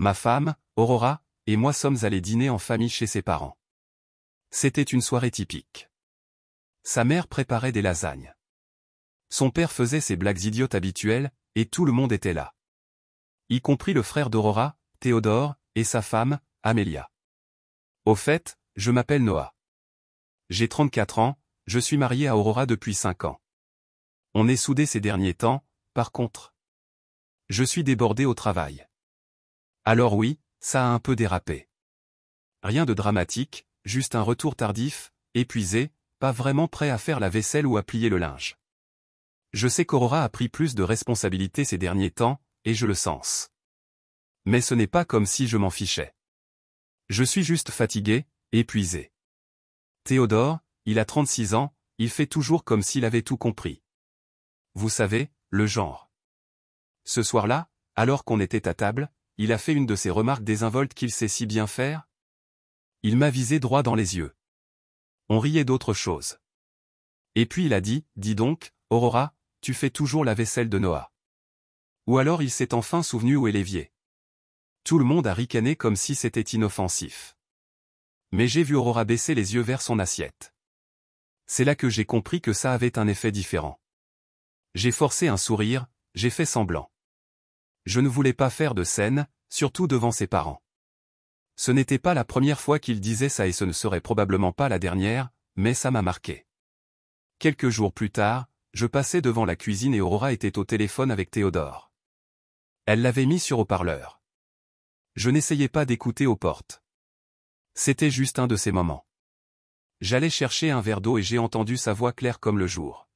Ma femme, Aurora, et moi sommes allés dîner en famille chez ses parents. C'était une soirée typique. Sa mère préparait des lasagnes. Son père faisait ses blagues idiotes habituelles, et tout le monde était là. Y compris le frère d'Aurora, Théodore, et sa femme, Amélia. Au fait, je m'appelle Noah. J'ai 34 ans, je suis marié à Aurora depuis 5 ans. On est soudés ces derniers temps, par contre. Je suis débordé au travail. Alors oui, ça a un peu dérapé. Rien de dramatique, juste un retour tardif, épuisé, pas vraiment prêt à faire la vaisselle ou à plier le linge. Je sais qu'Aurora a pris plus de responsabilités ces derniers temps, et je le sens. Mais ce n'est pas comme si je m'en fichais. Je suis juste fatigué, épuisé. Théodore, il a 36 ans, il fait toujours comme s'il avait tout compris. Vous savez, le genre. Ce soir-là, alors qu'on était à table, il a fait une de ces remarques désinvoltes qu'il sait si bien faire. Il m'a visé droit dans les yeux. On riait d'autre chose. Et puis il a dit, dis donc, Aurora, tu fais toujours la vaisselle de Noah. Ou alors il s'est enfin souvenu où est l'évier. Tout le monde a ricané comme si c'était inoffensif. Mais j'ai vu Aurora baisser les yeux vers son assiette. C'est là que j'ai compris que ça avait un effet différent. J'ai forcé un sourire, j'ai fait semblant. Je ne voulais pas faire de scène, surtout devant ses parents. Ce n'était pas la première fois qu'il disait ça et ce ne serait probablement pas la dernière, mais ça m'a marqué. Quelques jours plus tard, je passais devant la cuisine et Aurora était au téléphone avec Théodore. Elle l'avait mis sur haut-parleur. Je n'essayais pas d'écouter aux portes. C'était juste un de ces moments. J'allais chercher un verre d'eau et j'ai entendu sa voix claire comme le jour.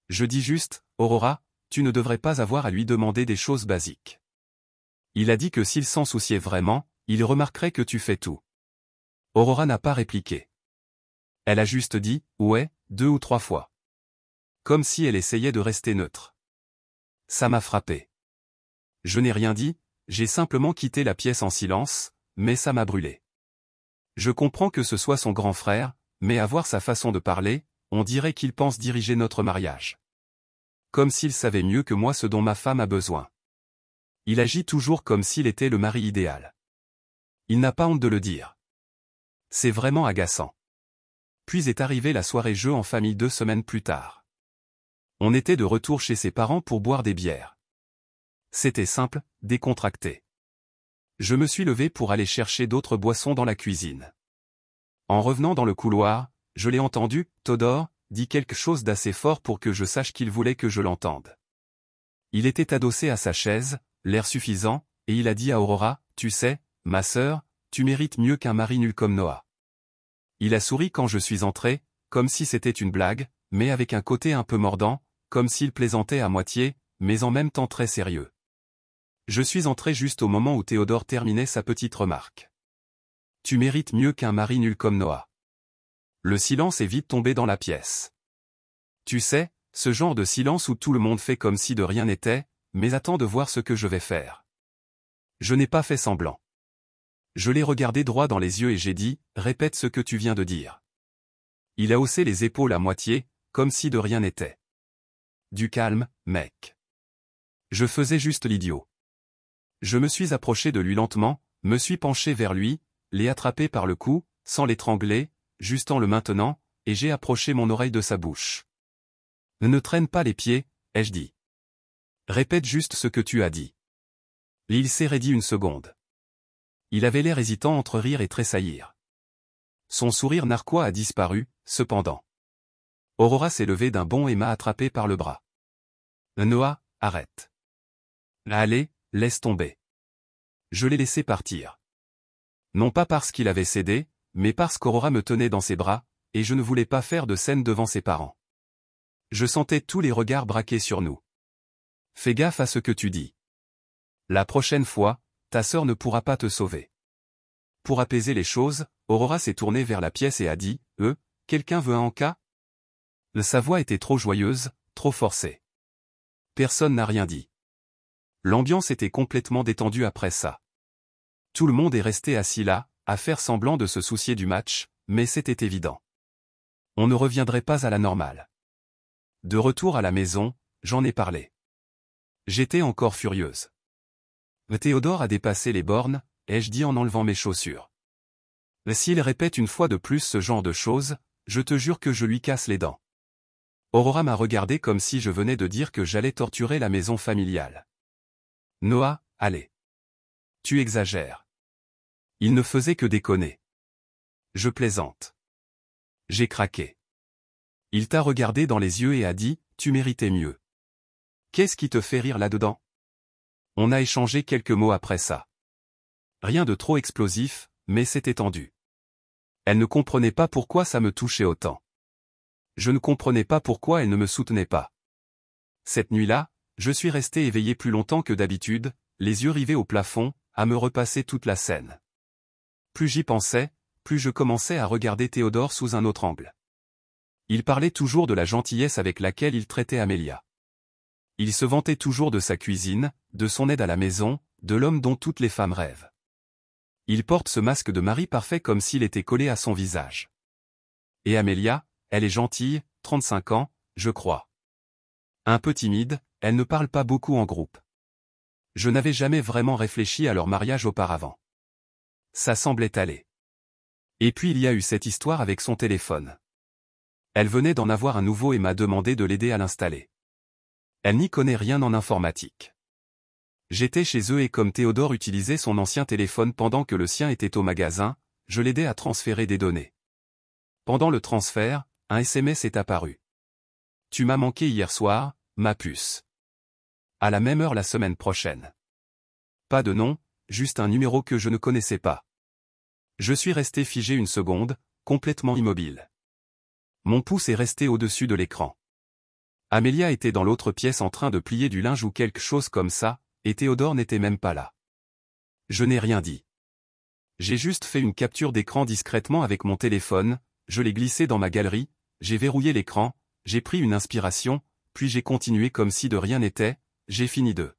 Je dis juste, Aurora, tu ne devrais pas avoir à lui demander des choses basiques. Il a dit que s'il s'en souciait vraiment, il remarquerait que tu fais tout. Aurora n'a pas répliqué. Elle a juste dit, ouais, 2 ou 3 fois. Comme si elle essayait de rester neutre. Ça m'a frappé. Je n'ai rien dit, j'ai simplement quitté la pièce en silence, mais ça m'a brûlé. Je comprends que ce soit son grand frère, mais à voir sa façon de parler, on dirait qu'il pense diriger notre mariage. Comme s'il savait mieux que moi ce dont ma femme a besoin. Il agit toujours comme s'il était le mari idéal. Il n'a pas honte de le dire. C'est vraiment agaçant. Puis est arrivée la soirée jeu en famille 2 semaines plus tard. On était de retour chez ses parents pour boire des bières. C'était simple, décontracté. Je me suis levé pour aller chercher d'autres boissons dans la cuisine. En revenant dans le couloir, je l'ai entendu, Théodore, dit quelque chose d'assez fort pour que je sache qu'il voulait que je l'entende. Il était adossé à sa chaise, l'air suffisant, et il a dit à Aurora, tu sais, ma sœur, tu mérites mieux qu'un mari nul comme Noah. Il a souri quand je suis entré, comme si c'était une blague, mais avec un côté un peu mordant, comme s'il plaisantait à moitié, mais en même temps très sérieux. Je suis entré juste au moment où Théodore terminait sa petite remarque. Tu mérites mieux qu'un mari nul comme Noah. Le silence est vite tombé dans la pièce. Tu sais, ce genre de silence où tout le monde fait comme si de rien n'était, mais attend de voir ce que je vais faire. Je n'ai pas fait semblant. Je l'ai regardé droit dans les yeux et j'ai dit, répète ce que tu viens de dire. Il a haussé les épaules à moitié, comme si de rien n'était. Du calme, mec. Je faisais juste l'idiot. Je me suis approché de lui lentement, me suis penché vers lui, l'ai attrapé par le cou, sans l'étrangler, juste en le maintenant, et j'ai approché mon oreille de sa bouche. Ne traîne pas les pieds, ai-je dit. Répète juste ce que tu as dit. Il s'est raidi une seconde. Il avait l'air hésitant entre rire et tressaillir. Son sourire narquois a disparu, cependant. Aurora s'est levée d'un bond et m'a attrapé par le bras. Noah, arrête. Allez, laisse tomber. Je l'ai laissé partir. Non pas parce qu'il avait cédé, mais parce qu'Aurora me tenait dans ses bras, et je ne voulais pas faire de scène devant ses parents. Je sentais tous les regards braqués sur nous. Fais gaffe à ce que tu dis. La prochaine fois, ta sœur ne pourra pas te sauver. Pour apaiser les choses, Aurora s'est tournée vers la pièce et a dit, quelqu'un veut un encas ? Sa voix était trop joyeuse, trop forcée. Personne n'a rien dit. L'ambiance était complètement détendue après ça. Tout le monde est resté assis là, à faire semblant de se soucier du match, mais c'était évident. On ne reviendrait pas à la normale. De retour à la maison, j'en ai parlé. J'étais encore furieuse. Théodore a dépassé les bornes, ai-je dit en enlevant mes chaussures. S'il répète une fois de plus ce genre de choses, je te jure que je lui casse les dents. Aurora m'a regardé comme si je venais de dire que j'allais torturer la maison familiale. Noah, allez. Tu exagères. Il ne faisait que déconner. Je plaisante. J'ai craqué. Il t'a regardé dans les yeux et a dit, tu méritais mieux. Qu'est-ce qui te fait rire là-dedans? On a échangé quelques mots après ça. Rien de trop explosif, mais c'était tendu. Elle ne comprenait pas pourquoi ça me touchait autant. Je ne comprenais pas pourquoi elle ne me soutenait pas. Cette nuit-là, je suis resté éveillé plus longtemps que d'habitude, les yeux rivés au plafond, à me repasser toute la scène. Plus j'y pensais, plus je commençais à regarder Théodore sous un autre angle. Il parlait toujours de la gentillesse avec laquelle il traitait Amélia. Il se vantait toujours de sa cuisine, de son aide à la maison, de l'homme dont toutes les femmes rêvent. Il porte ce masque de mari parfait comme s'il était collé à son visage. Et Amélia, elle est gentille, 35 ans, je crois. Un peu timide, elle ne parle pas beaucoup en groupe. Je n'avais jamais vraiment réfléchi à leur mariage auparavant. Ça semblait aller. Et puis il y a eu cette histoire avec son téléphone. Elle venait d'en avoir un nouveau et m'a demandé de l'aider à l'installer. Elle n'y connaît rien en informatique. J'étais chez eux et comme Théodore utilisait son ancien téléphone pendant que le sien était au magasin, je l'aidais à transférer des données. Pendant le transfert, un SMS est apparu. Tu m'as manqué hier soir, ma puce. À la même heure la semaine prochaine. Pas de nom, juste un numéro que je ne connaissais pas. Je suis resté figé une seconde, complètement immobile. Mon pouce est resté au-dessus de l'écran. Amélia était dans l'autre pièce en train de plier du linge ou quelque chose comme ça, et Théodore n'était même pas là. Je n'ai rien dit. J'ai juste fait une capture d'écran discrètement avec mon téléphone, je l'ai glissé dans ma galerie, j'ai verrouillé l'écran, j'ai pris une inspiration, puis j'ai continué comme si de rien n'était, j'ai fini de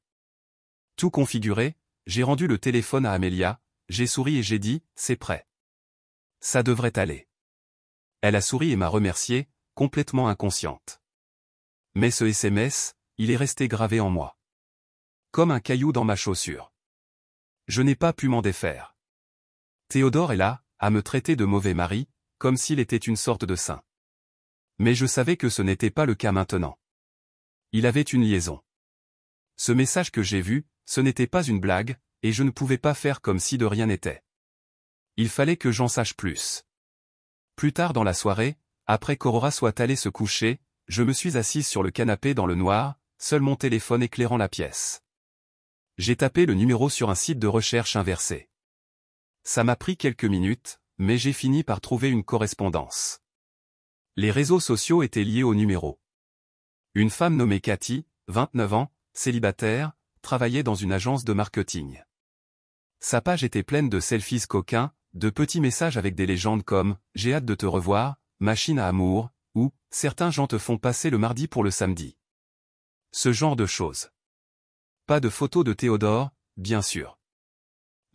tout configurer, j'ai rendu le téléphone à Amélia, j'ai souri et j'ai dit, c'est prêt. Ça devrait aller. Elle a souri et m'a remercié, complètement inconsciente. Mais ce SMS, il est resté gravé en moi. Comme un caillou dans ma chaussure. Je n'ai pas pu m'en défaire. Théodore est là, à me traiter de mauvais mari, comme s'il était une sorte de saint. Mais je savais que ce n'était pas le cas maintenant. Il avait une liaison. Ce message que j'ai vu, ce n'était pas une blague, et je ne pouvais pas faire comme si de rien n'était. Il fallait que j'en sache plus. Plus tard dans la soirée, après qu'Aurora soit allée se coucher, je me suis assise sur le canapé dans le noir, seul mon téléphone éclairant la pièce. J'ai tapé le numéro sur un site de recherche inversé. Ça m'a pris quelques minutes, mais j'ai fini par trouver une correspondance. Les réseaux sociaux étaient liés au numéro. Une femme nommée Cathy, 29 ans, célibataire, travaillait dans une agence de marketing. Sa page était pleine de selfies coquins, de petits messages avec des légendes comme « J'ai hâte de te revoir »,« Machine à amour » ou « Certains gens te font passer le mardi pour le samedi ». Ce genre de choses. Pas de photos de Théodore, bien sûr.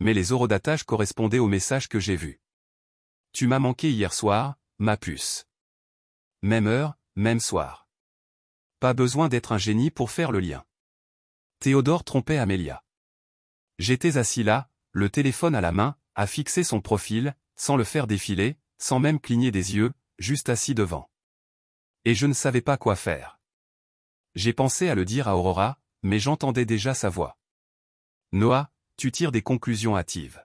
Mais les horodatage correspondaient au message que j'ai vu. Tu m'as manqué hier soir, ma puce. Même heure, même soir. Pas besoin d'être un génie pour faire le lien. Théodore trompait Amélia. J'étais assis là, le téléphone à la main, à fixer son profil, sans le faire défiler, sans même cligner des yeux, juste assis devant. Et je ne savais pas quoi faire. J'ai pensé à le dire à Aurora, mais j'entendais déjà sa voix. Noah, tu tires des conclusions hâtives.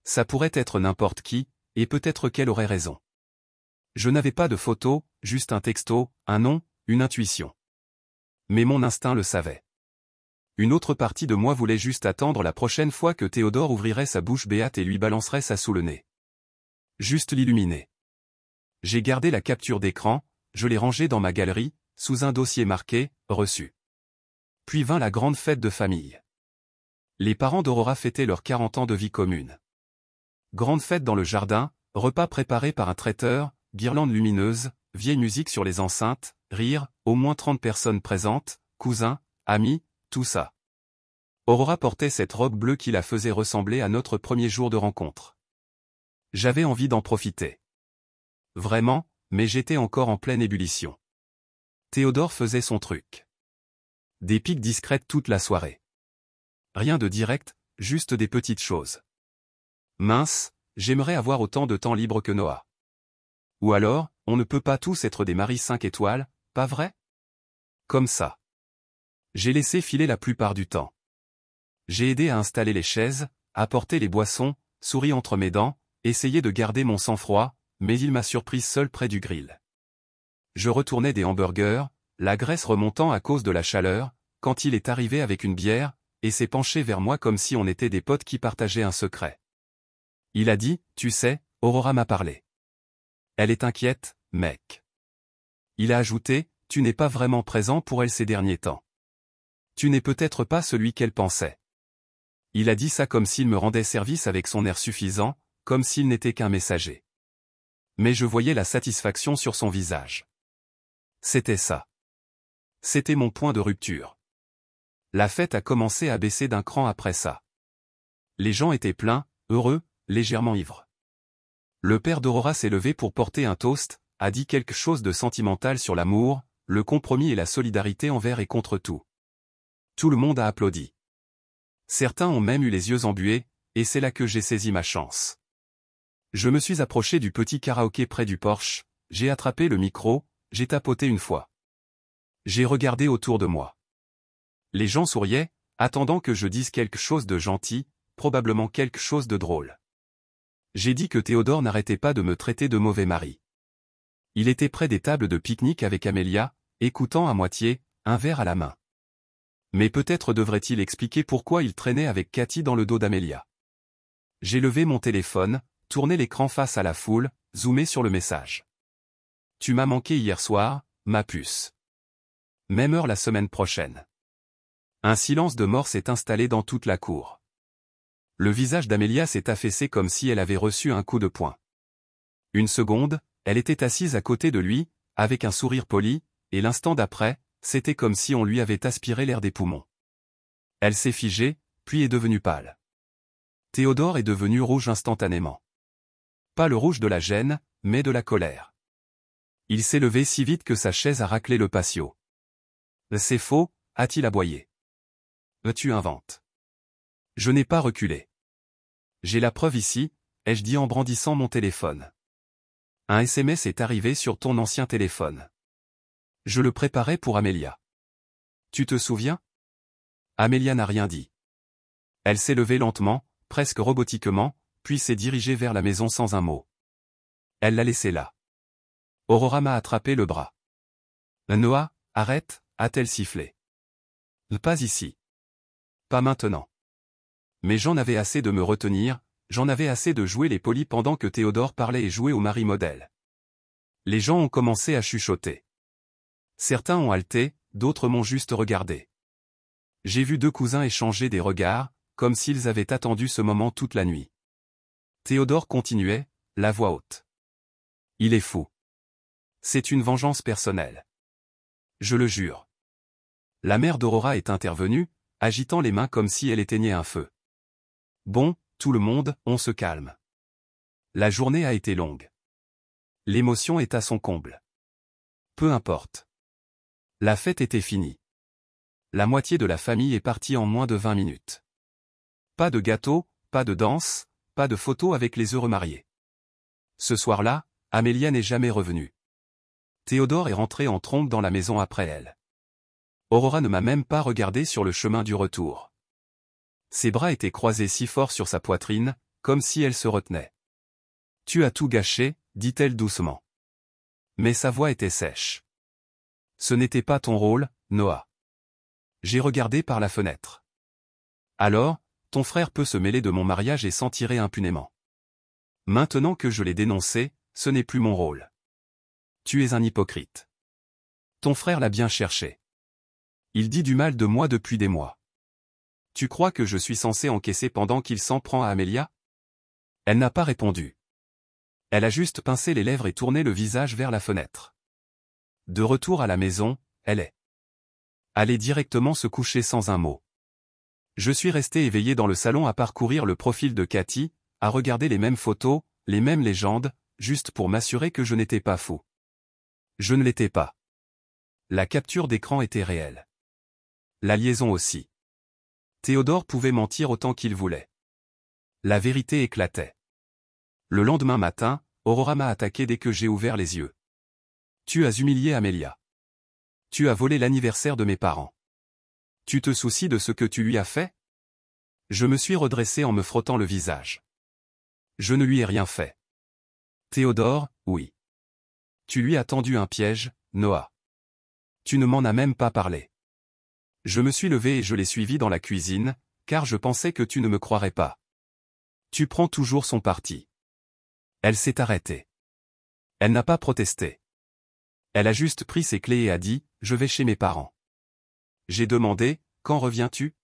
Ça pourrait être n'importe qui, et peut-être qu'elle aurait raison. Je n'avais pas de photo, juste un texto, un nom, une intuition. Mais mon instinct le savait. Une autre partie de moi voulait juste attendre la prochaine fois que Théodore ouvrirait sa bouche béate et lui balancerait ça sous le nez. Juste l'illuminer. J'ai gardé la capture d'écran, je l'ai rangée dans ma galerie, sous un dossier marqué « Reçu ». Puis vint la grande fête de famille. Les parents d'Aurora fêtaient leurs 40 ans de vie commune. Grande fête dans le jardin, repas préparé par un traiteur, guirlandes lumineuses, vieille musique sur les enceintes, rire, au moins 30 personnes présentes, cousins, amis, tout ça. Aurora portait cette robe bleue qui la faisait ressembler à notre premier jour de rencontre. J'avais envie d'en profiter. Vraiment, mais j'étais encore en pleine ébullition. Théodore faisait son truc. Des piques discrètes toute la soirée. Rien de direct, juste des petites choses. Mince, j'aimerais avoir autant de temps libre que Noah. Ou alors, on ne peut pas tous être des maris 5 étoiles, pas vrai? Comme ça. J'ai laissé filer la plupart du temps. J'ai aidé à installer les chaises, apporter les boissons, souri entre mes dents, essayé de garder mon sang-froid, mais il m'a surprise seul près du grill. Je retournais des hamburgers, la graisse remontant à cause de la chaleur, quand il est arrivé avec une bière, et s'est penché vers moi comme si on était des potes qui partageaient un secret. Il a dit, tu sais, Aurora m'a parlé. Elle est inquiète, mec. Il a ajouté, tu n'es pas vraiment présent pour elle ces derniers temps. Tu n'es peut-être pas celui qu'elle pensait. Il a dit ça comme s'il me rendait service avec son air suffisant, comme s'il n'était qu'un messager. Mais je voyais la satisfaction sur son visage. C'était ça. C'était mon point de rupture. La fête a commencé à baisser d'un cran après ça. Les gens étaient pleins, heureux, légèrement ivres. Le père d'Aurora s'est levé pour porter un toast, a dit quelque chose de sentimental sur l'amour, le compromis et la solidarité envers et contre tout. Tout le monde a applaudi. Certains ont même eu les yeux embués, et c'est là que j'ai saisi ma chance. Je me suis approché du petit karaoké près du porche, j'ai attrapé le micro, j'ai tapoté une fois. J'ai regardé autour de moi. Les gens souriaient, attendant que je dise quelque chose de gentil, probablement quelque chose de drôle. J'ai dit que Théodore n'arrêtait pas de me traiter de mauvais mari. Il était près des tables de pique-nique avec Amélia, écoutant à moitié, un verre à la main. Mais peut-être devrait-il expliquer pourquoi il traînait avec Cathy dans le dos d'Amélia. J'ai levé mon téléphone, tourné l'écran face à la foule, zoomé sur le message. Tu m'as manqué hier soir, ma puce. Même heure la semaine prochaine. Un silence de mort s'est installé dans toute la cour. Le visage d'Amélia s'est affaissé comme si elle avait reçu un coup de poing. Une seconde, elle était assise à côté de lui, avec un sourire poli, et l'instant d'après, c'était comme si on lui avait aspiré l'air des poumons. Elle s'est figée, puis est devenue pâle. Théodore est devenu rouge instantanément. Pas le rouge de la gêne, mais de la colère. Il s'est levé si vite que sa chaise a raclé le patio. C'est faux, a-t-il aboyé. Tu inventes. Je n'ai pas reculé. J'ai la preuve ici, ai-je dit en brandissant mon téléphone. Un SMS est arrivé sur ton ancien téléphone. Je le préparais pour Amélia. Tu te souviens? Amélia n'a rien dit. Elle s'est levée lentement, presque robotiquement, puis s'est dirigée vers la maison sans un mot. Elle l'a laissé là. Aurora m'a attrapé le bras. Noah, arrête, a-t-elle sifflé. Pas ici. Pas maintenant. Mais j'en avais assez de me retenir, j'en avais assez de jouer les polis pendant que Théodore parlait et jouait au mari modèle. Les gens ont commencé à chuchoter. Certains ont halté, d'autres m'ont juste regardé. J'ai vu deux cousins échanger des regards, comme s'ils avaient attendu ce moment toute la nuit. Théodore continuait, la voix haute. Il est fou. C'est une vengeance personnelle. Je le jure. La mère d'Aurora est intervenue, agitant les mains comme si elle éteignait un feu. Bon, tout le monde, on se calme. La journée a été longue. L'émotion est à son comble. Peu importe. La fête était finie. La moitié de la famille est partie en moins de 20 minutes. Pas de gâteau, pas de danse, pas de photos avec les heureux mariés. Ce soir-là, Amélia n'est jamais revenue. Théodore est rentré en trombe dans la maison après elle. Aurora ne m'a même pas regardé sur le chemin du retour. Ses bras étaient croisés si fort sur sa poitrine, comme si elle se retenait. « Tu as tout gâché », dit-elle doucement. Mais sa voix était sèche. « Ce n'était pas ton rôle, Noah. » J'ai regardé par la fenêtre. « Alors, ton frère peut se mêler de mon mariage et s'en tirer impunément. Maintenant que je l'ai dénoncé, ce n'est plus mon rôle. Tu es un hypocrite. Ton frère l'a bien cherché. Il dit du mal de moi depuis des mois. Tu crois que je suis censé encaisser pendant qu'il s'en prend à Amélia? » Elle n'a pas répondu. Elle a juste pincé les lèvres et tourné le visage vers la fenêtre. De retour à la maison, elle est allée directement se coucher sans un mot. Je suis resté éveillé dans le salon à parcourir le profil de Cathy, à regarder les mêmes photos, les mêmes légendes, juste pour m'assurer que je n'étais pas fou. Je ne l'étais pas. La capture d'écran était réelle. La liaison aussi. Théodore pouvait mentir autant qu'il voulait. La vérité éclatait. Le lendemain matin, Aurora m'a attaqué dès que j'ai ouvert les yeux. Tu as humilié Amelia. Tu as volé l'anniversaire de mes parents. Tu te soucies de ce que tu lui as fait? Je me suis redressé en me frottant le visage. Je ne lui ai rien fait. Théodore, oui. Tu lui as tendu un piège, Noah. Tu ne m'en as même pas parlé. Je me suis levé et je l'ai suivi dans la cuisine, car je pensais que tu ne me croirais pas. Tu prends toujours son parti. Elle s'est arrêtée. Elle n'a pas protesté. Elle a juste pris ses clés et a dit, je vais chez mes parents. J'ai demandé, quand reviens-tu?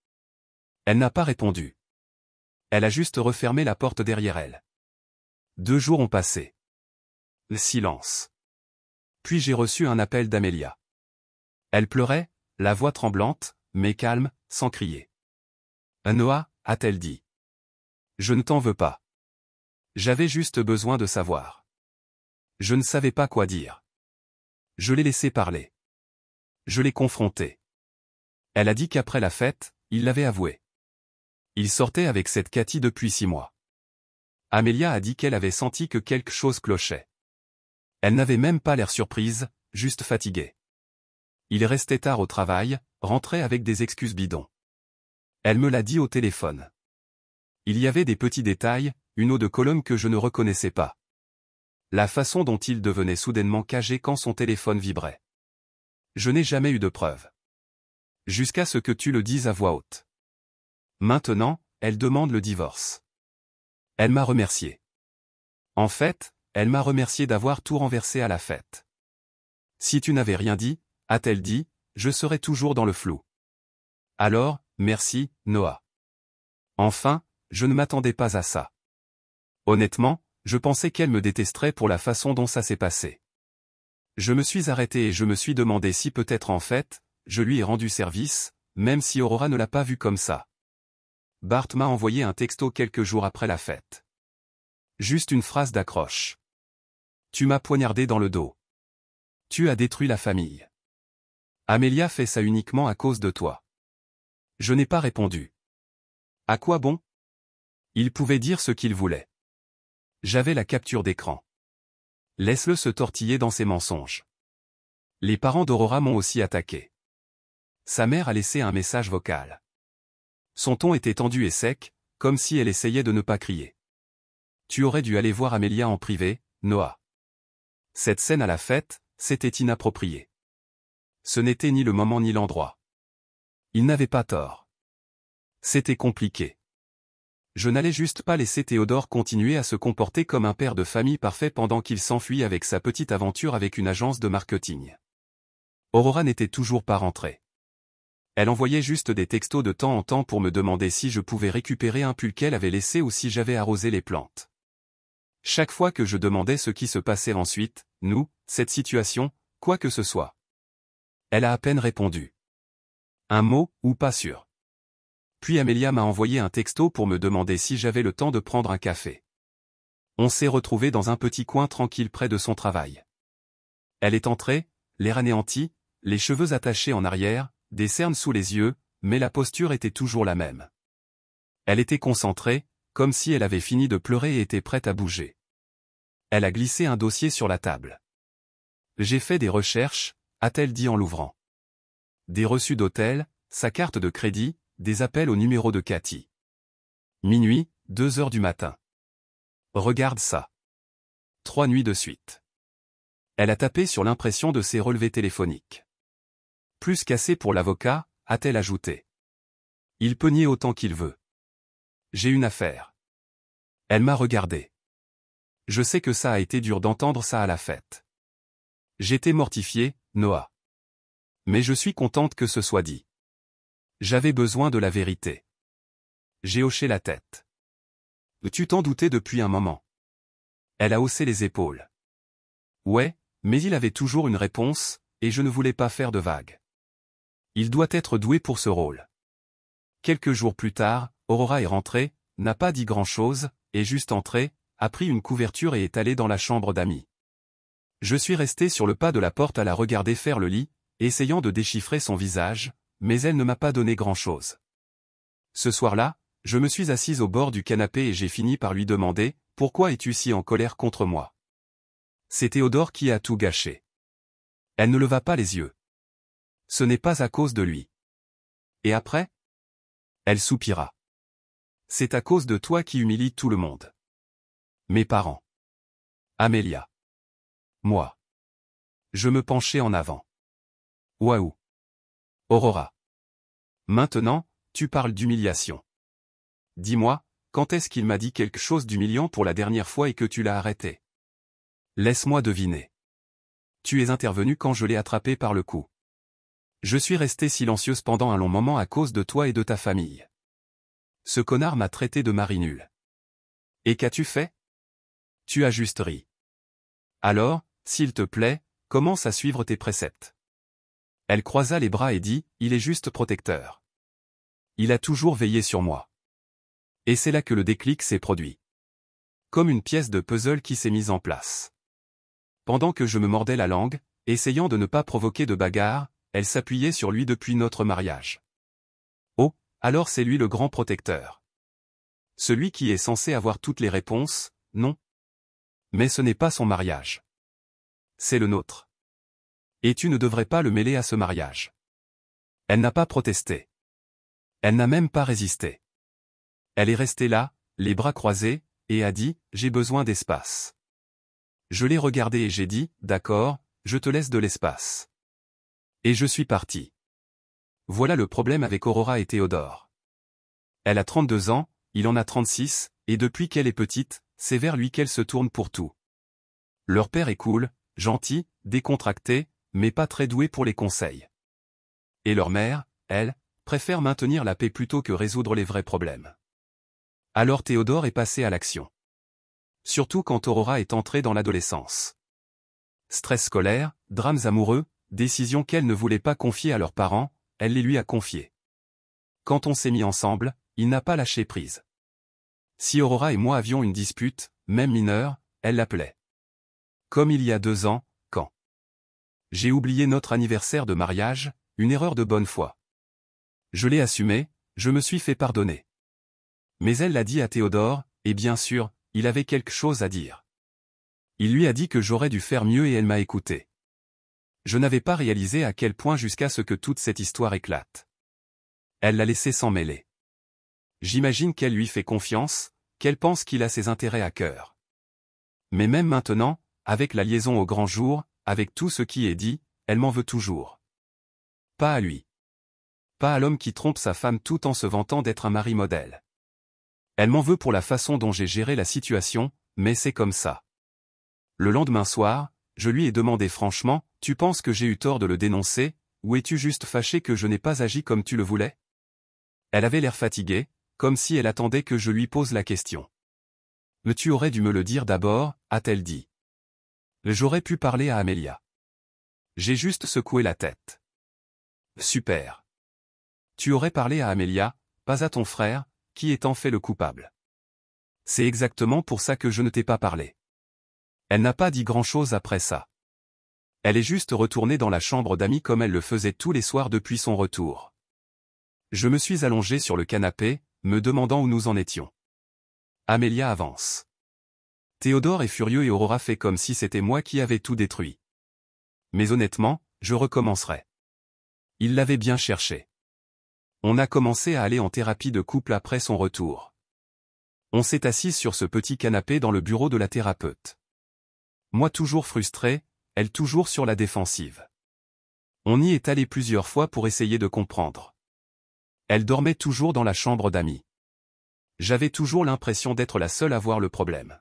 Elle n'a pas répondu. Elle a juste refermé la porte derrière elle. 2 jours ont passé. Le silence. Puis j'ai reçu un appel d'Amelia. Elle pleurait, la voix tremblante, mais calme, sans crier. Noah, a-t-elle dit. Je ne t'en veux pas. J'avais juste besoin de savoir. Je ne savais pas quoi dire. Je l'ai laissé parler. Je l'ai confronté. Elle a dit qu'après la fête, il l'avait avoué. Il sortait avec cette Cathy depuis 6 mois. Amelia a dit qu'elle avait senti que quelque chose clochait. Elle n'avait même pas l'air surprise, juste fatiguée. Il restait tard au travail, rentrait avec des excuses bidons. Elle me l'a dit au téléphone. Il y avait des petits détails, une eau de Cologne que je ne reconnaissais pas. La façon dont il devenait soudainement cagé quand son téléphone vibrait. Je n'ai jamais eu de preuves. Jusqu'à ce que tu le dises à voix haute. Maintenant, elle demande le divorce. Elle m'a remercié. En fait, elle m'a remercié d'avoir tout renversé à la fête. Si tu n'avais rien dit, a-t-elle dit, je serais toujours dans le flou. Alors, merci, Noah. Enfin, je ne m'attendais pas à ça. Honnêtement, je pensais qu'elle me détesterait pour la façon dont ça s'est passé. Je me suis arrêté et je me suis demandé si peut-être en fait, je lui ai rendu service, même si Aurora ne l'a pas vu comme ça. Bart m'a envoyé un texto quelques jours après la fête. Juste une phrase d'accroche. Tu m'as poignardé dans le dos. Tu as détruit la famille. Amelia fait ça uniquement à cause de toi. Je n'ai pas répondu. À quoi bon? Il pouvait dire ce qu'il voulait. J'avais la capture d'écran. Laisse-le se tortiller dans ses mensonges. Les parents d'Aurora m'ont aussi attaqué. Sa mère a laissé un message vocal. Son ton était tendu et sec, comme si elle essayait de ne pas crier. Tu aurais dû aller voir Amelia en privé, Noah. Cette scène à la fête, c'était inapproprié. Ce n'était ni le moment ni l'endroit. Il n'avait pas tort. C'était compliqué. Je n'allais juste pas laisser Théodore continuer à se comporter comme un père de famille parfait pendant qu'il s'enfuit avec sa petite aventure avec une agence de marketing. Aurora n'était toujours pas rentrée. Elle envoyait juste des textos de temps en temps pour me demander si je pouvais récupérer un pull qu'elle avait laissé ou si j'avais arrosé les plantes. Chaque fois que je demandais ce qui se passait ensuite, cette situation, quoi que ce soit. Elle a à peine répondu. Un mot, ou pas sûr. Puis Amelia m'a envoyé un texto pour me demander si j'avais le temps de prendre un café. On s'est retrouvés dans un petit coin tranquille près de son travail. Elle est entrée, l'air anéanti, les cheveux attachés en arrière, des cernes sous les yeux, mais la posture était toujours la même. Elle était concentrée, comme si elle avait fini de pleurer et était prête à bouger. Elle a glissé un dossier sur la table. J'ai fait des recherches, a-t-elle dit en l'ouvrant. Des reçus d'hôtel, sa carte de crédit, des appels au numéro de Cathy. Minuit, 2 heures du matin. Regarde ça. 3 nuits de suite. Elle a tapé sur l'impression de ses relevés téléphoniques. Plus qu'assez pour l'avocat, a-t-elle ajouté. Il peut nier autant qu'il veut. J'ai une affaire. Elle m'a regardé. Je sais que ça a été dur d'entendre ça à la fête. J'étais mortifié, Noah. Mais je suis contente que ce soit dit. J'avais besoin de la vérité. J'ai hoché la tête. Tu t'en doutais depuis un moment. Elle a haussé les épaules. Ouais, mais il avait toujours une réponse, et je ne voulais pas faire de vagues. Il doit être doué pour ce rôle. Quelques jours plus tard, Aurora est rentrée, n'a pas dit grand-chose, est juste entrée, a pris une couverture et est allée dans la chambre d'amis. Je suis resté sur le pas de la porte à la regarder faire le lit, essayant de déchiffrer son visage, mais elle ne m'a pas donné grand-chose. Ce soir-là, je me suis assise au bord du canapé et j'ai fini par lui demander « Pourquoi es-tu si en colère contre moi ?» C'est Théodore qui a tout gâché. Elle ne leva pas les yeux. Ce n'est pas à cause de lui. Et après? Elle soupira. C'est à cause de toi qui humilie tout le monde. Mes parents. Amélia. Moi. Je me penchai en avant. Waouh. Aurora. Maintenant, tu parles d'humiliation. Dis-moi, quand est-ce qu'il m'a dit quelque chose d'humiliant pour la dernière fois et que tu l'as arrêté? Laisse-moi deviner. Tu es intervenu quand je l'ai attrapé par le cou. Je suis restée silencieuse pendant un long moment à cause de toi et de ta famille. Ce connard m'a traité de mari nul. Et qu'as-tu fait? Tu as juste ri. Alors, s'il te plaît, commence à suivre tes préceptes. Elle croisa les bras et dit, il est juste protecteur. Il a toujours veillé sur moi. Et c'est là que le déclic s'est produit. Comme une pièce de puzzle qui s'est mise en place. Pendant que je me mordais la langue, essayant de ne pas provoquer de bagarre, elle s'appuyait sur lui depuis notre mariage. Oh, alors c'est lui le grand protecteur. Celui qui est censé avoir toutes les réponses, non. Mais ce n'est pas son mariage. C'est le nôtre. Et tu ne devrais pas le mêler à ce mariage. Elle n'a pas protesté. Elle n'a même pas résisté. Elle est restée là, les bras croisés, et a dit, j'ai besoin d'espace. Je l'ai regardé et j'ai dit, d'accord, je te laisse de l'espace. Et je suis parti. Voilà le problème avec Aurora et Théodore. Elle a 32 ans, il en a 36, et depuis qu'elle est petite, c'est vers lui qu'elle se tourne pour tout. Leur père est cool, gentil, décontracté, mais pas très doué pour les conseils. Et leur mère, elle, préfère maintenir la paix plutôt que résoudre les vrais problèmes. Alors Théodore est passé à l'action. Surtout quand Aurora est entrée dans l'adolescence. Stress scolaire, drames amoureux, décisions qu'elle ne voulait pas confier à leurs parents, elle les lui a confiées. Quand on s'est mis ensemble, il n'a pas lâché prise. Si Aurora et moi avions une dispute, même mineure, elle l'appelait. Comme il y a 2 ans, quand j'ai oublié notre anniversaire de mariage, une erreur de bonne foi. Je l'ai assumé, je me suis fait pardonner. Mais elle l'a dit à Théodore, et bien sûr, il avait quelque chose à dire. Il lui a dit que j'aurais dû faire mieux et elle m'a écouté. Je n'avais pas réalisé à quel point jusqu'à ce que toute cette histoire éclate. Elle l'a laissé s'en mêler. J'imagine qu'elle lui fait confiance, qu'elle pense qu'il a ses intérêts à cœur. Mais même maintenant, avec la liaison au grand jour, avec tout ce qui est dit, elle m'en veut toujours. Pas à lui. Pas à l'homme qui trompe sa femme tout en se vantant d'être un mari modèle. Elle m'en veut pour la façon dont j'ai géré la situation, mais c'est comme ça. Le lendemain soir, je lui ai demandé franchement, tu penses que j'ai eu tort de le dénoncer, ou es-tu juste fâché que je n'ai pas agi comme tu le voulais? Elle avait l'air fatiguée, comme si elle attendait que je lui pose la question. Mais tu aurais dû me le dire d'abord, a-t-elle dit. J'aurais pu parler à Amélia. J'ai juste secoué la tête. Super. Tu aurais parlé à Amélia, pas à ton frère, qui est en fait le coupable. C'est exactement pour ça que je ne t'ai pas parlé. Elle n'a pas dit grand-chose après ça. Elle est juste retournée dans la chambre d'amis comme elle le faisait tous les soirs depuis son retour. Je me suis allongé sur le canapé, me demandant où nous en étions. Amélia avance. Théodore est furieux et Aurora fait comme si c'était moi qui avais tout détruit. Mais honnêtement, je recommencerai. Il l'avait bien cherché. On a commencé à aller en thérapie de couple après son retour. On s'est assis sur ce petit canapé dans le bureau de la thérapeute. Moi toujours frustré, elle toujours sur la défensive. On y est allé plusieurs fois pour essayer de comprendre. Elle dormait toujours dans la chambre d'amis. J'avais toujours l'impression d'être la seule à voir le problème.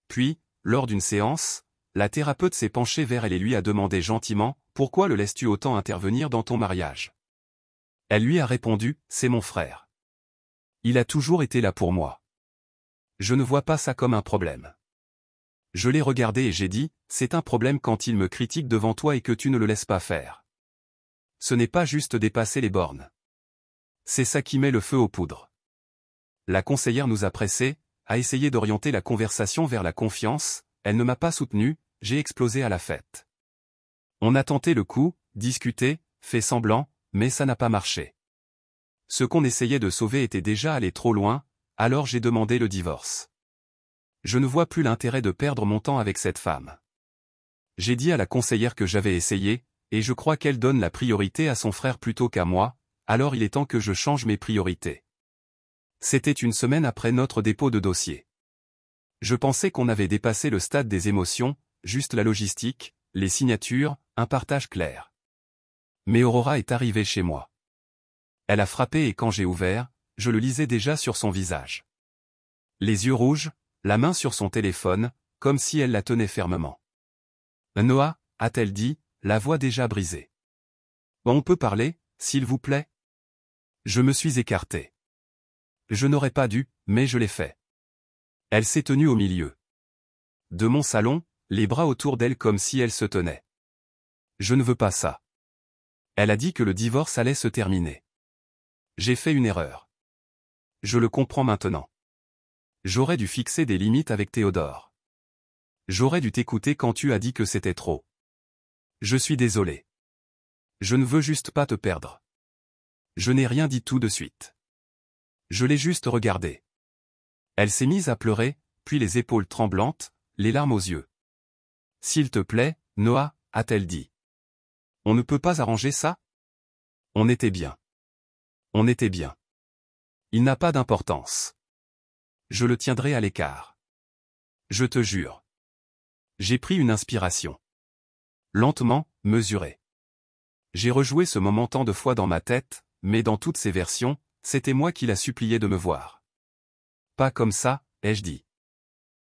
Puis, lors d'une séance, la thérapeute s'est penchée vers elle et lui a demandé gentiment, « Pourquoi le laisses-tu autant intervenir dans ton mariage ?» Elle lui a répondu, « C'est mon frère. Il a toujours été là pour moi. Je ne vois pas ça comme un problème. » Je l'ai regardé et j'ai dit, « C'est un problème quand il me critique devant toi et que tu ne le laisses pas faire. Ce n'est pas juste dépasser les bornes. C'est ça qui met le feu aux poudres. » La conseillère nous a pressés, a essayé d'orienter la conversation vers la confiance, elle ne m'a pas soutenu, j'ai explosé à la fête. On a tenté le coup, discuté, fait semblant, mais ça n'a pas marché. Ce qu'on essayait de sauver était déjà allé trop loin, alors j'ai demandé le divorce. Je ne vois plus l'intérêt de perdre mon temps avec cette femme. J'ai dit à la conseillère que j'avais essayé, et je crois qu'elle donne la priorité à son frère plutôt qu'à moi, alors il est temps que je change mes priorités. C'était une semaine après notre dépôt de dossier. Je pensais qu'on avait dépassé le stade des émotions, juste la logistique, les signatures, un partage clair. Mais Aurora est arrivée chez moi. Elle a frappé et quand j'ai ouvert, je le lisais déjà sur son visage. Les yeux rouges, la main sur son téléphone, comme si elle la tenait fermement. « Noah » a-t-elle dit, la voix déjà brisée. « On peut parler, s'il vous plaît ?» Je me suis écarté. Je n'aurais pas dû, mais je l'ai fait. Elle s'est tenue au milieu de mon salon, les bras autour d'elle comme si elle se tenait. Je ne veux pas ça. Elle a dit que le divorce allait se terminer. J'ai fait une erreur. Je le comprends maintenant. J'aurais dû fixer des limites avec Théodore. J'aurais dû t'écouter quand tu as dit que c'était trop. Je suis désolé. Je ne veux juste pas te perdre. Je n'ai rien dit tout de suite. Je l'ai juste regardée. Elle s'est mise à pleurer, puis les épaules tremblantes, les larmes aux yeux. « S'il te plaît, Noah » a-t-elle dit. « On ne peut pas arranger ça ?» On était bien. On était bien. Il n'a pas d'importance. Je le tiendrai à l'écart. Je te jure. J'ai pris une inspiration. Lentement, mesurée. J'ai rejoué ce moment tant de fois dans ma tête, mais dans toutes ses versions, c'était moi qui l'a supplié de me voir. Pas comme ça, ai-je dit.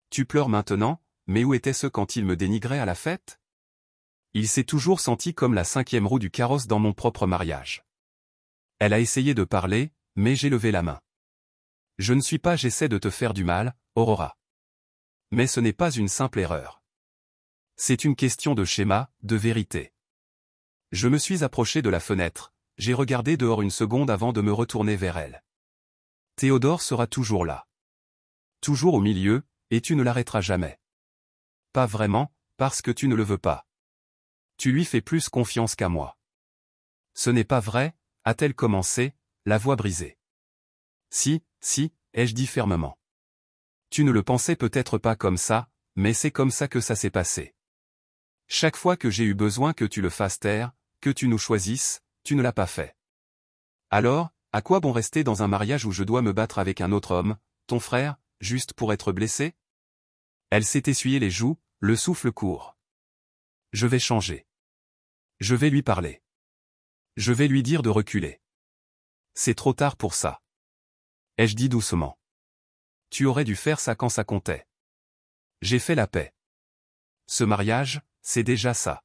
Tu pleures maintenant, mais où était-ce quand il me dénigrait à la fête? Il s'est toujours senti comme la cinquième roue du carrosse dans mon propre mariage. Elle a essayé de parler, mais j'ai levé la main. Je ne suis pas j'essaie de te faire du mal, Aurora. Mais ce n'est pas une simple erreur. C'est une question de schéma, de vérité. Je me suis approché de la fenêtre, j'ai regardé dehors une seconde avant de me retourner vers elle. Théodore sera toujours là. Toujours au milieu, et tu ne l'arrêteras jamais. Pas vraiment, parce que tu ne le veux pas. Tu lui fais plus confiance qu'à moi. Ce n'est pas vrai, a-t-elle commencé, la voix brisée. Si, ai-je dit fermement. Tu ne le pensais peut-être pas comme ça, mais c'est comme ça que ça s'est passé. Chaque fois que j'ai eu besoin que tu le fasses taire, que tu nous choisisses, tu ne l'as pas fait. Alors, à quoi bon rester dans un mariage où je dois me battre avec un autre homme, ton frère, juste pour être blessé? Elle s'est essuyée les joues, le souffle court. Je vais changer. Je vais lui parler. Je vais lui dire de reculer. C'est trop tard pour ça. Ai-je dit doucement. Tu aurais dû faire ça quand ça comptait. J'ai fait la paix. Ce mariage, c'est déjà ça.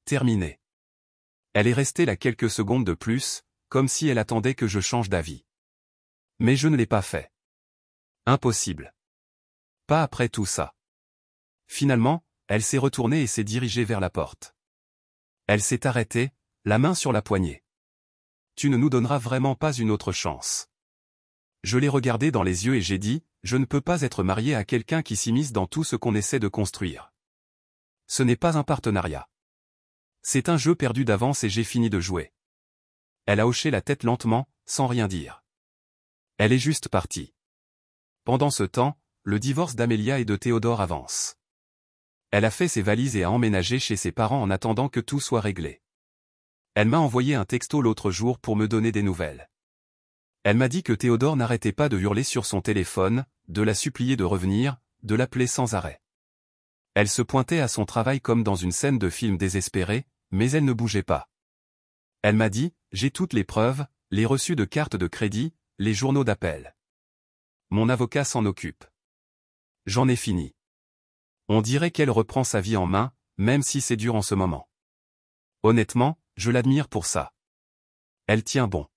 Terminé. Elle est restée là quelques secondes de plus, comme si elle attendait que je change d'avis. Mais je ne l'ai pas fait. Impossible. Pas après tout ça. Finalement, elle s'est retournée et s'est dirigée vers la porte. Elle s'est arrêtée, la main sur la poignée. Tu ne nous donneras vraiment pas une autre chance. Je l'ai regardée dans les yeux et j'ai dit, je ne peux pas être marié à quelqu'un qui s'immisce dans tout ce qu'on essaie de construire. Ce n'est pas un partenariat. C'est un jeu perdu d'avance et j'ai fini de jouer. Elle a hoché la tête lentement, sans rien dire. Elle est juste partie. Pendant ce temps, le divorce d'Amélia et de Théodore avance. Elle a fait ses valises et a emménagé chez ses parents en attendant que tout soit réglé. Elle m'a envoyé un texto l'autre jour pour me donner des nouvelles. Elle m'a dit que Théodore n'arrêtait pas de hurler sur son téléphone, de la supplier de revenir, de l'appeler sans arrêt. Elle se pointait à son travail comme dans une scène de film désespéré, mais elle ne bougeait pas. Elle m'a dit, j'ai toutes les preuves, les reçus de cartes de crédit, les journaux d'appel. Mon avocat s'en occupe. J'en ai fini. On dirait qu'elle reprend sa vie en main, même si c'est dur en ce moment. Honnêtement, je l'admire pour ça. Elle tient bon.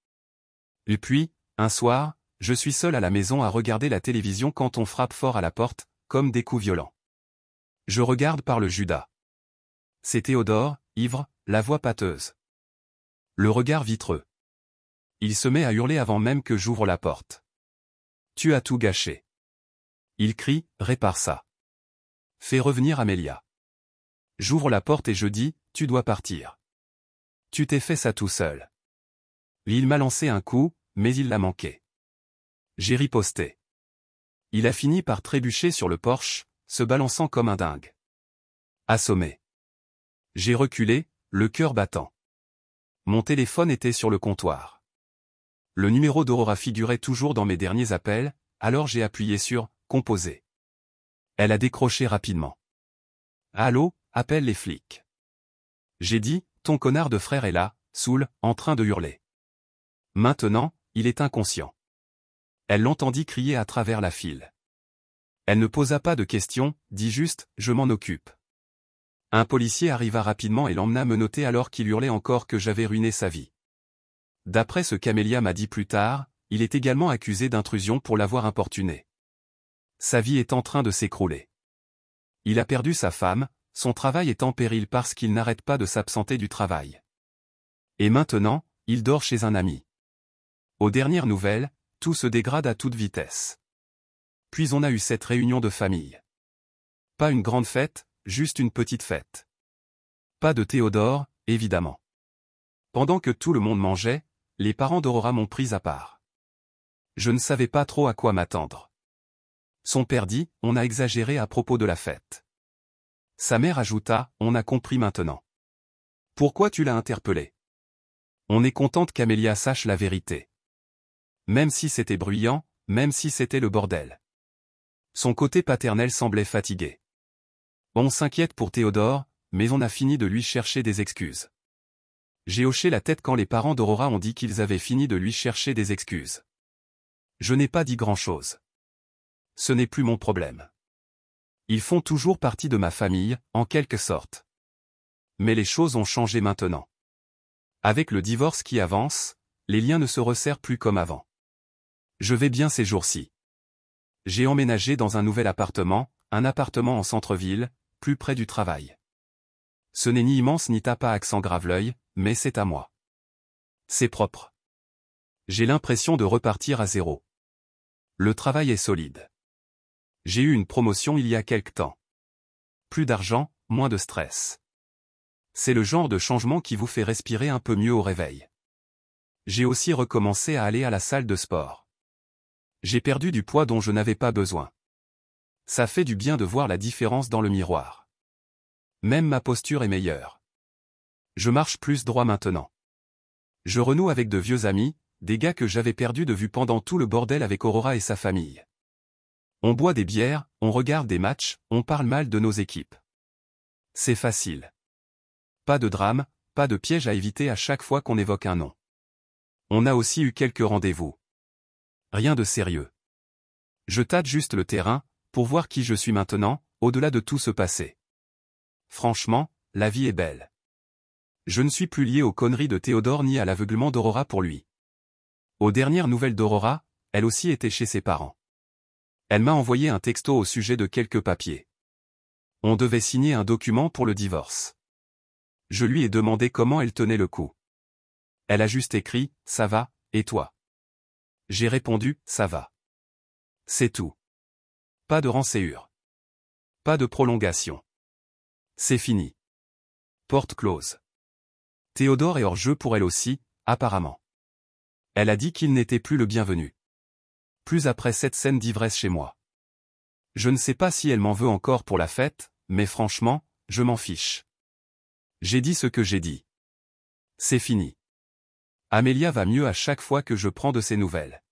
Et puis, un soir, je suis seul à la maison à regarder la télévision quand on frappe fort à la porte, comme des coups violents. Je regarde par le Judas. C'est Théodore, ivre, la voix pâteuse. Le regard vitreux. Il se met à hurler avant même que j'ouvre la porte. Tu as tout gâché. Il crie, répare ça. Fais revenir Amélia. J'ouvre la porte et je dis, tu dois partir. Tu t'es fait ça tout seul. Il m'a lancé un coup, mais il l'a manqué. J'ai riposté. Il a fini par trébucher sur le porche, se balançant comme un dingue. Assommé. J'ai reculé, le cœur battant. Mon téléphone était sur le comptoir. Le numéro d'Aurora figurait toujours dans mes derniers appels, alors j'ai appuyé sur « Composer ». Elle a décroché rapidement. « Allô, appelle les flics. » J'ai dit « Ton connard de frère est là, saoul, en train de hurler. Maintenant, il est inconscient. » Elle l'entendit crier à travers la file. Elle ne posa pas de questions, dit juste « Je m'en occupe ». Un policier arriva rapidement et l'emmena menotter alors qu'il hurlait encore que j'avais ruiné sa vie. D'après ce qu'Amélia m'a dit plus tard, il est également accusé d'intrusion pour l'avoir importuné. Sa vie est en train de s'écrouler. Il a perdu sa femme, son travail est en péril parce qu'il n'arrête pas de s'absenter du travail. Et maintenant, il dort chez un ami. Aux dernières nouvelles, tout se dégrade à toute vitesse. Puis on a eu cette réunion de famille. Pas une grande fête, juste une petite fête. Pas de Théodore, évidemment. Pendant que tout le monde mangeait, les parents d'Aurora m'ont prise à part. Je ne savais pas trop à quoi m'attendre. Son père dit, on a exagéré à propos de la fête. Sa mère ajouta, on a compris maintenant. Pourquoi tu l'as interpellé? On est contente qu'Amélia sache la vérité. Même si c'était bruyant, même si c'était le bordel. Son côté paternel semblait fatigué. On s'inquiète pour Théodore, mais on a fini de lui chercher des excuses. J'ai hoché la tête quand les parents d'Aurora ont dit qu'ils avaient fini de lui chercher des excuses. Je n'ai pas dit grand-chose. Ce n'est plus mon problème. Ils font toujours partie de ma famille, en quelque sorte. Mais les choses ont changé maintenant. Avec le divorce qui avance, les liens ne se resserrent plus comme avant. Je vais bien ces jours-ci. J'ai emménagé dans un nouvel appartement, un appartement en centre-ville, plus près du travail. Ce n'est ni immense ni tape à accent grave-l'œil, mais c'est à moi. C'est propre. J'ai l'impression de repartir à zéro. Le travail est solide. J'ai eu une promotion il y a quelque temps. Plus d'argent, moins de stress. C'est le genre de changement qui vous fait respirer un peu mieux au réveil. J'ai aussi recommencé à aller à la salle de sport. J'ai perdu du poids dont je n'avais pas besoin. Ça fait du bien de voir la différence dans le miroir. Même ma posture est meilleure. Je marche plus droit maintenant. Je renoue avec de vieux amis, des gars que j'avais perdus de vue pendant tout le bordel avec Aurora et sa famille. On boit des bières, on regarde des matchs, on parle mal de nos équipes. C'est facile. Pas de drame, pas de piège à éviter à chaque fois qu'on évoque un nom. On a aussi eu quelques rendez-vous. Rien de sérieux. Je tâte juste le terrain, pour voir qui je suis maintenant, au-delà de tout ce passé. Franchement, la vie est belle. Je ne suis plus lié aux conneries de Théodore ni à l'aveuglement d'Aurora pour lui. Aux dernières nouvelles d'Aurora, elle aussi était chez ses parents. Elle m'a envoyé un texto au sujet de quelques papiers. On devait signer un document pour le divorce. Je lui ai demandé comment elle tenait le coup. Elle a juste écrit « Ça va, et toi ?» J'ai répondu « Ça va ». C'est tout. Pas de rancéure. Pas de prolongation. C'est fini. Porte close. Théodore est hors jeu pour elle aussi, apparemment. Elle a dit qu'il n'était plus le bienvenu. Plus après cette scène d'ivresse chez moi. Je ne sais pas si elle m'en veut encore pour la fête, mais franchement, je m'en fiche. J'ai dit ce que j'ai dit. C'est fini. Amélia va mieux à chaque fois que je prends de ses nouvelles.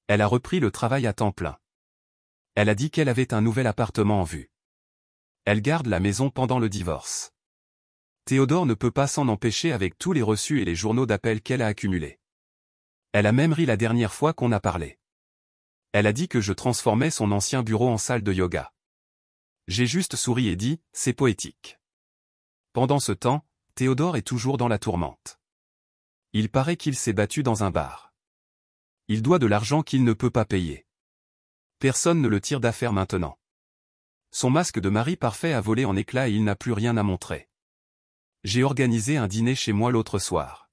Elle a repris le travail à temps plein. Elle a dit qu'elle avait un nouvel appartement en vue. Elle garde la maison pendant le divorce. Théodore ne peut pas s'en empêcher avec tous les reçus et les journaux d'appels qu'elle a accumulés. Elle a même ri la dernière fois qu'on a parlé. Elle a dit que je transformais son ancien bureau en salle de yoga. J'ai juste souri et dit, c'est poétique. Pendant ce temps, Théodore est toujours dans la tourmente. Il paraît qu'il s'est battu dans un bar. Il doit de l'argent qu'il ne peut pas payer. Personne ne le tire d'affaire maintenant. Son masque de mari parfait a volé en éclats et il n'a plus rien à montrer. J'ai organisé un dîner chez moi l'autre soir.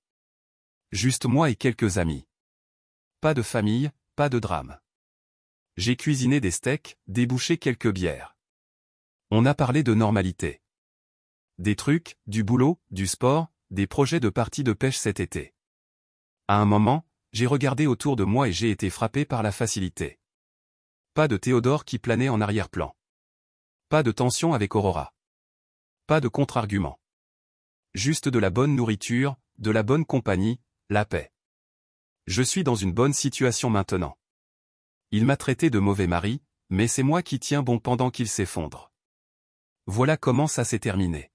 Juste moi et quelques amis. Pas de famille, pas de drame. J'ai cuisiné des steaks, débouché quelques bières. On a parlé de normalité. Des trucs, du boulot, du sport, des projets de parties de pêche cet été. À un moment, J'ai regardé autour de moi et j'ai été frappé par la facilité. Pas de Théodore qui planait en arrière-plan. Pas de tension avec Aurora. Pas de contre-argument. Juste de la bonne nourriture, de la bonne compagnie, la paix. Je suis dans une bonne situation maintenant. Il m'a traité de mauvais mari, mais c'est moi qui tiens bon pendant qu'il s'effondre. Voilà comment ça s'est terminé.